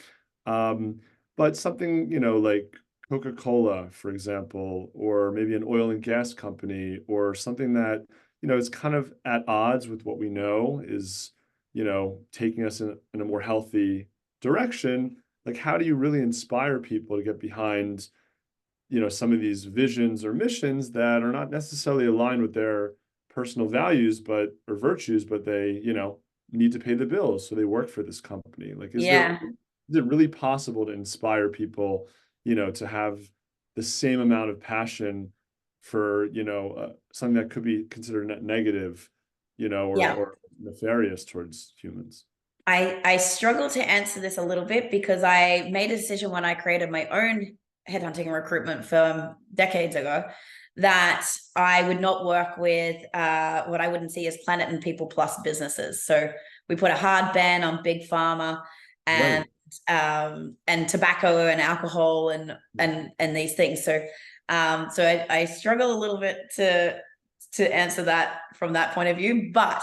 Speaker 1: But something, like Coca-Cola, for example, or maybe an oil and gas company, or something that, is kind of at odds with what we know is, taking us in a more healthy direction. Like, how do you really inspire people to get behind, some of these visions or missions that are not necessarily aligned with their personal values, or virtues, but they, need to pay the bills, so they work for this company. Like, is it really possible to inspire people, to have the same amount of passion for, something that could be considered negative, or nefarious towards humans?
Speaker 2: I struggle to answer this a little bit because I made a decision when I created my own headhunting and recruitment firm decades ago that I would not work with what I wouldn't see as planet and people plus businesses. So we put a hard ban on big pharma and tobacco and alcohol and these things. So I struggle a little bit to answer that from that point of view, but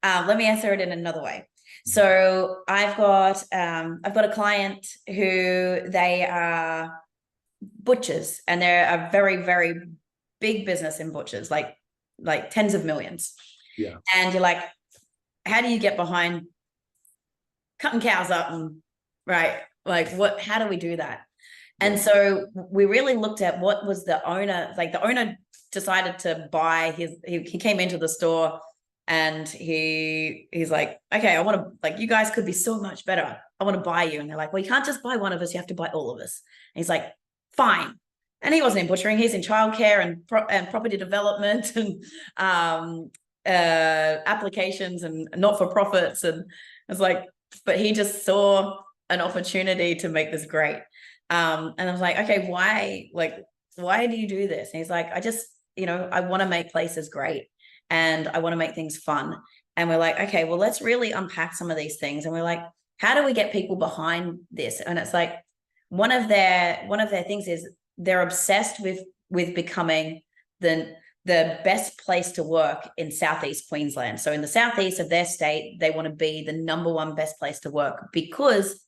Speaker 2: let me answer it in another way. So I've got a client who they are butchers, and they're a very, very big business in butchers, like tens of millions.
Speaker 1: Yeah.
Speaker 2: And you're like, how do you get behind cutting cows up and right? Like, how do we do that? And so we really looked at what was the owner, like the owner decided to buy he came into the store and he's like, okay, I want to, like, you guys could be so much better. I want to buy you. And they're like, well, you can't just buy one of us. You have to buy all of us. And he's like, fine. And he wasn't in butchering. He's in childcare and property development and applications and not-for-profits. And it's like, but he just saw an opportunity to make this great. And I was like, okay, why do you do this? And he's like, I want to make places great and I want to make things fun. And we're like, okay, well, let's really unpack some of these things. And we're like, how do we get people behind this? And it's like, one of their things is they're obsessed with becoming the best place to work in Southeast Queensland. So in the southeast of their state, they want to be the #1 best place to work because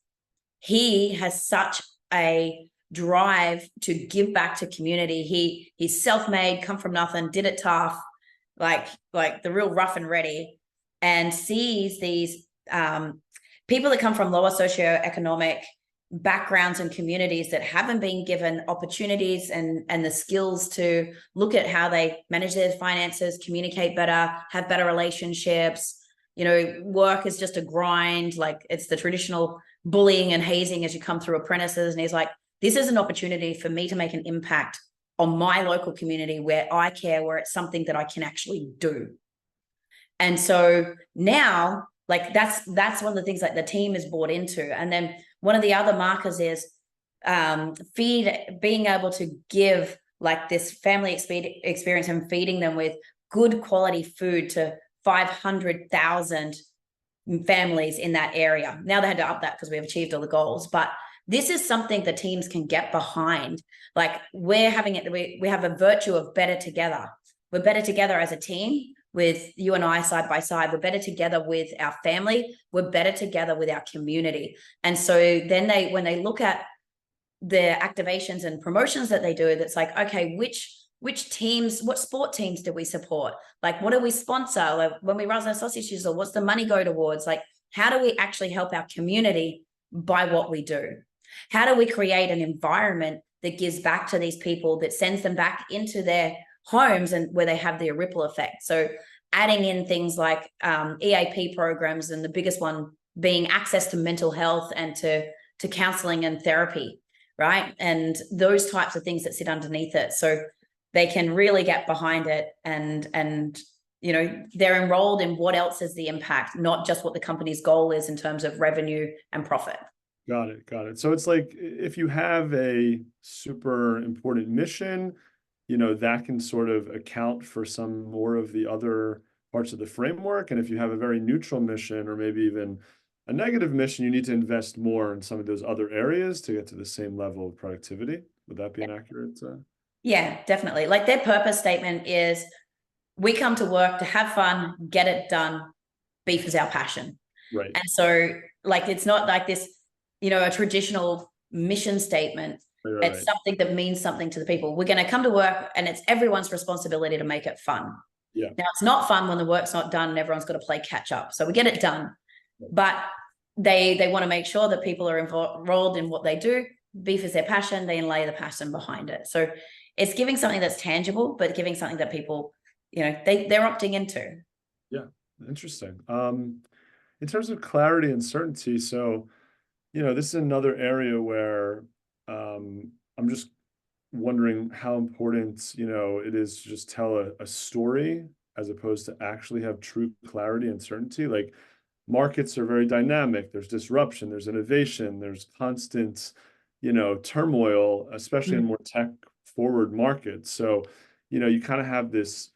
Speaker 2: he has such a drive to give back to community. He's self-made, come from nothing, did it tough, like the real rough and ready, and sees these people that come from lower socioeconomic backgrounds and communities that haven't been given opportunities and the skills to look at how they manage their finances, communicate better, have better relationships. Work is just a grind. Like, it's the traditional bullying and hazing as you come through apprentices. And he's like, this is an opportunity for me to make an impact on my local community where I care, where it's something that I can actually do. And so now, like, that's one of the things that the team is bought into. And then one of the other markers is being able to give like this family experience and feeding them with good quality food to 500,000 families in that area. Now they had to up that because we have achieved all the goals, but this is something the teams can get behind. Like, we have a virtue of better together. We're better together as a team with you and I side by side. We're better together with our family. We're better together with our community. And so then when they look at the activations and promotions that they do, that's like, okay, which teams, what sport teams do we support? Like, what do we sponsor? Like, when we run our sausage sizzle, what's the money go towards? Like, how do we actually help our community by what we do? How do we create an environment that gives back to these people, that sends them back into their homes and where they have their ripple effect? So adding in things like EAP programs, and the biggest one being access to mental health and to counseling and therapy, right? And those types of things that sit underneath it. So they can really get behind it and they're enrolled in what else is the impact, not just what the company's goal is in terms of revenue and profit.
Speaker 1: Got it. So it's like, if you have a super important mission, that can sort of account for some more of the other parts of the framework. And if you have a very neutral mission, or maybe even a negative mission, you need to invest more in some of those other areas to get to the same level of productivity. Would that be an accurate?
Speaker 2: Yeah, definitely. Like, their purpose statement is, we come to work to have fun, get it done. Beef is our passion.
Speaker 1: Right.
Speaker 2: And so, like, it's not like this, a traditional mission statement.
Speaker 1: Right.
Speaker 2: It's something that means something to the people. We're going to come to work and it's everyone's responsibility to make it fun.
Speaker 1: Yeah.
Speaker 2: Now, it's not fun when the work's not done and everyone's got to play catch up. So we get it done. But they want to make sure that people are enrolled in what they do. Beef is their passion. They lay the passion behind it. So it's giving something that's tangible, but giving something that people, they're opting into.
Speaker 1: Yeah. Interesting. In terms of clarity and certainty, so, this is another area where I'm just wondering how important, it is to just tell a story as opposed to actually have true clarity and certainty. Like, markets are very dynamic. There's disruption, there's innovation, there's constant, turmoil, especially in more tech forward markets. So, you kind of have this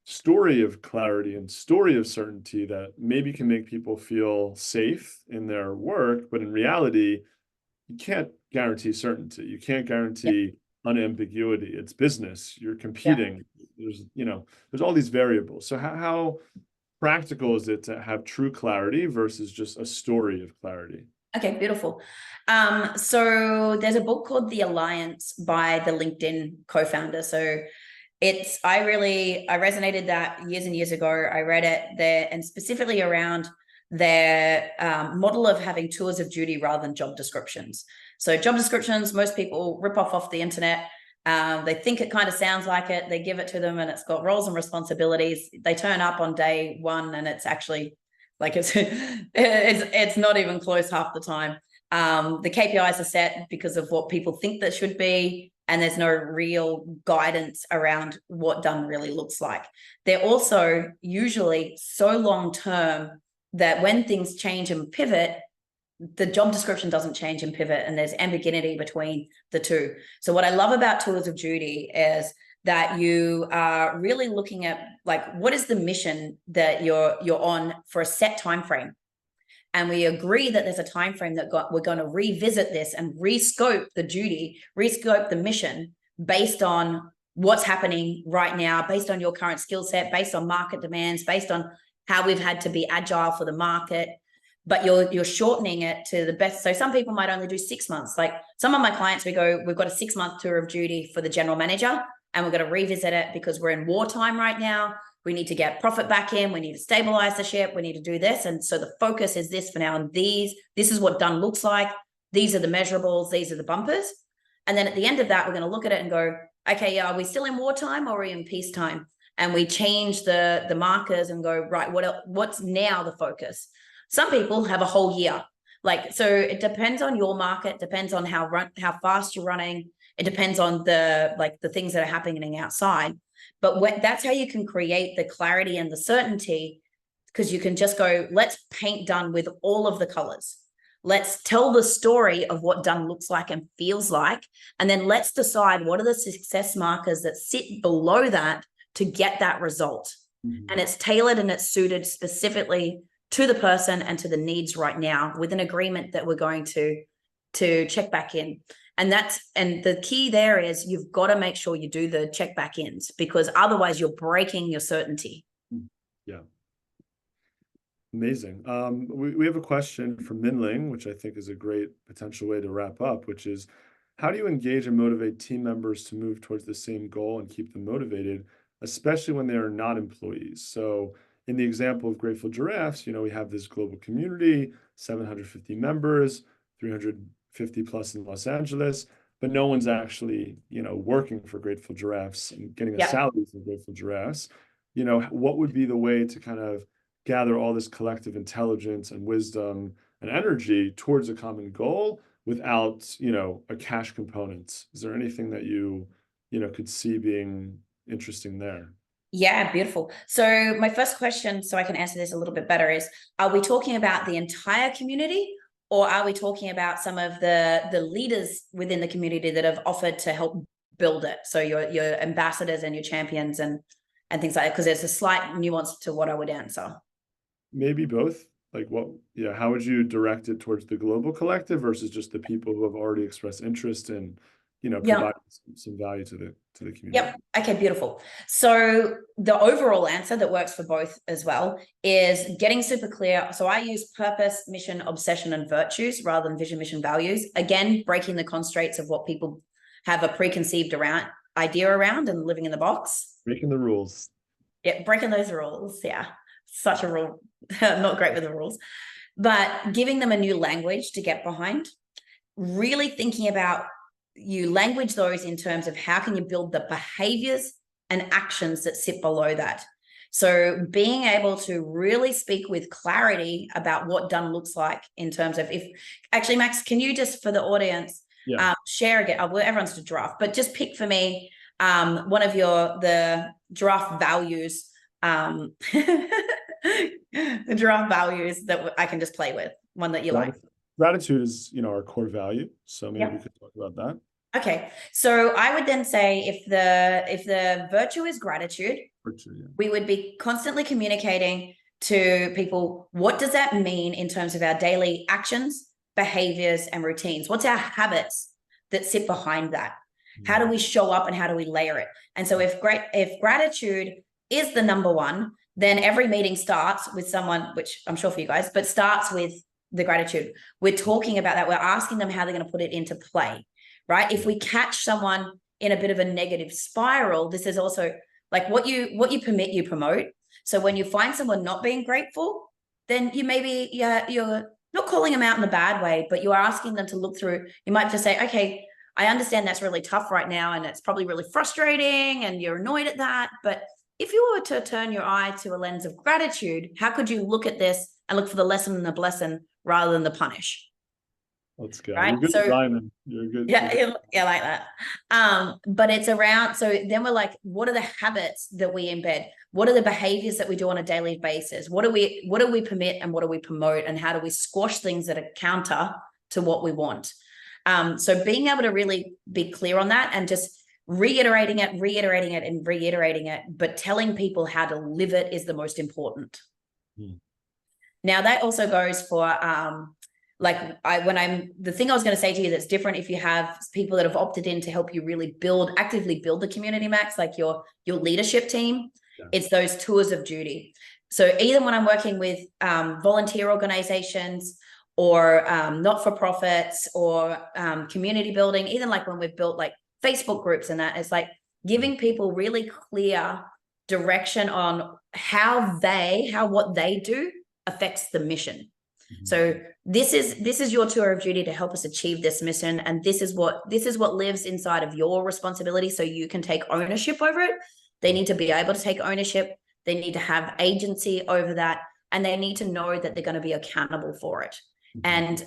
Speaker 1: story of clarity and story of certainty that maybe can make people feel safe in their work, but in reality, you can't guarantee certainty. You can't guarantee unambiguity. It's business. You're competing. There's all these variables. So how practical is it to have true clarity versus just a story of clarity?
Speaker 2: Okay, beautiful. So there's a book called The Alliance by the LinkedIn co-founder. So I resonated that years and years ago. I read it there, and specifically around their model of having tours of duty rather than job descriptions. So job descriptions, most people rip off the internet. They think it kind of sounds like it. They give it to them and it's got roles and responsibilities. They turn up on day one and it's actually like it's not even close half the time. The KPIs are set because of what people think that should be, and there's no real guidance around what done really looks like. They're also usually so long term that when things change and pivot, the job description doesn't change and pivot, and there's ambiguity between the two. So what I love about tours of duty is that you are really looking at like, what is the mission that you're on for a set time frame, and we agree that there's a time frame that we're going to revisit this and rescope the duty, rescope the mission based on what's happening right now, based on your current skill set, based on market demands, based on how we've had to be agile for the market. But you're shortening it to the best. So some people might only do 6 months. Like some of my clients, we've got a 6-month tour of duty for the general manager, and we're going to revisit it because we're in wartime right now. We need to get profit back in. We need to stabilize the ship. We need to do this. And so the focus is this for now. And this is what done looks like. These are the measurables. These are the bumpers. And then at the end of that, we're going to look at it and go, okay, yeah, are we still in wartime or are we in peacetime? And we change the markers and go, right, what's now the focus? Some people have a whole year. Like, so it depends on your market, depends on how fast you're running. It depends on the things that are happening outside. But that's how you can create the clarity and the certainty, because you can just go, let's paint done with all of the colors. Let's tell the story of what done looks like and feels like. And then let's decide what are the success markers that sit below that to get that result. Mm-hmm. And it's tailored and it's suited specifically to the person and to the needs right now, with an agreement that we're going to check back in. And the key there is you've got to make sure you do the check back ins, because otherwise you're breaking your certainty.
Speaker 1: Yeah. Amazing. We have a question from Minling, which I think is a great potential way to wrap up, which is, how do you engage and motivate team members to move towards the same goal and keep them motivated, especially when they are not employees? So in the example of Grateful Giraffes, we have this global community, 750 members, 350 plus in Los Angeles, but no one's actually, working for Grateful Giraffes and getting a salary from Grateful Giraffes. What would be the way to kind of gather all this collective intelligence and wisdom and energy towards a common goal without, a cash component? Is there anything that you could see being interesting there?
Speaker 2: Yeah, beautiful. So my first question, so I can answer this a little bit better, is, are we talking about the entire community, or are we talking about some of the leaders within the community that have offered to help build it? So your ambassadors and your champions and things like that, because there's a slight nuance to what I would answer.
Speaker 1: Maybe both. Like how would you direct it towards the global collective versus just the people who have already expressed interest in, providing some value to the community?
Speaker 2: Yep. Okay, beautiful. So the overall answer that works for both as well is getting super clear. So I use purpose, mission, obsession, and virtues rather than vision, mission, values. Again, breaking the constraints of what people have a preconceived idea around and living in the box.
Speaker 1: Breaking the rules.
Speaker 2: Yeah, breaking those rules. Yeah, such a rule. Not great with the rules. But giving them a new language to get behind. Really thinking about, you language those in terms of how can you build the behaviors and actions that sit below that. So being able to really speak with clarity about what done looks like in terms of, actually, Max, can you just, for the audience, share again, everyone's to draft, but just pick for me one of the giraffe values, the giraffe values that I can just play with, one that you like.
Speaker 1: Gratitude is, our core value. So maybe we could talk about that.
Speaker 2: Okay. So I would then say if the virtue is gratitude, we would be constantly communicating to people, what does that mean in terms of our daily actions, behaviors, and routines? What's our habits that sit behind that? How do we show up and how do we layer it? And so if gratitude is the number one, then every meeting starts with someone, which I'm sure for you guys, but starts with the gratitude. We're talking about that. We're asking them how they're going to put it into play, right? If we catch someone in a bit of a negative spiral, this is also like what you permit, you promote. So when you find someone not being grateful, then you maybe, yeah, you're not calling them out in a bad way, but you are asking them to look through. You might just say, okay, I understand that's really tough right now, and it's probably really frustrating, and you're annoyed at that. But if you were to turn your eye to a lens of gratitude, how could you look at this and look for the lesson and the blessing rather than the punish?
Speaker 1: Let's go.
Speaker 2: Right.
Speaker 1: You're good at
Speaker 2: So
Speaker 1: rhyming. You're good. You're
Speaker 2: yeah,
Speaker 1: good.
Speaker 2: yeah, like that. But it's around, so then we're like, what are the habits that we embed? What are the behaviors that we do on a daily basis? What do we permit and what do we promote? And how do we squash things that are counter to what we want? So being able to really be clear on that and just reiterating it, and reiterating it, but telling people how to live it is the most important.
Speaker 1: Hmm.
Speaker 2: Now that also goes for like the thing I was going to say to you that's different if you have people that have opted in to help you really actively build the community, Max, like your leadership team.
Speaker 1: Yeah.
Speaker 2: It's those tours of duty. So either when I'm working with volunteer organizations or not-for-profits or community building, even like when we've built like Facebook groups and that, it's like giving people really clear direction on how what they do affects the mission.
Speaker 1: Mm-hmm.
Speaker 2: So this is your tour of duty to help us achieve this mission, and this is what lives inside of your responsibility, so you can take ownership over it. They need to be able to take ownership. They need to have agency over that, and they need to know that they're going to be accountable for it. Mm-hmm.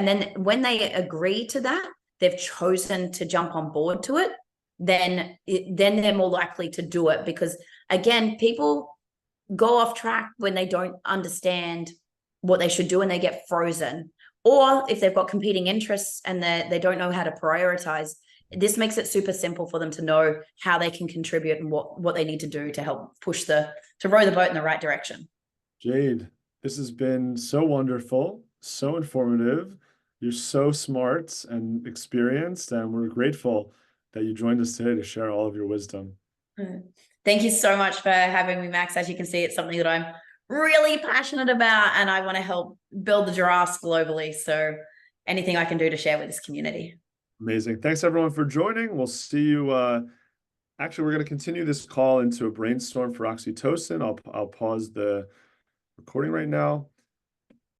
Speaker 2: And then when they agree to that, they've chosen to jump on board to it, then they're more likely to do it, because again, people go off track when they don't understand what they should do and they get frozen. Or if they've got competing interests and they don't know how to prioritize, this makes it super simple for them to know how they can contribute and what they need to do to help to row the boat in the right direction.
Speaker 1: Jade, this has been so wonderful, so informative. You're so smart and experienced, and we're grateful that you joined us today to share all of your wisdom.
Speaker 2: Thank you so much for having me, Max. As you can see, it's something that I'm really passionate about, and I want to help build the giraffes globally. So anything I can do to share with this community.
Speaker 1: Amazing. Thanks everyone for joining. We'll see you. Actually, we're going to continue this call into a brainstorm for oxytocin. I'll pause the recording right now.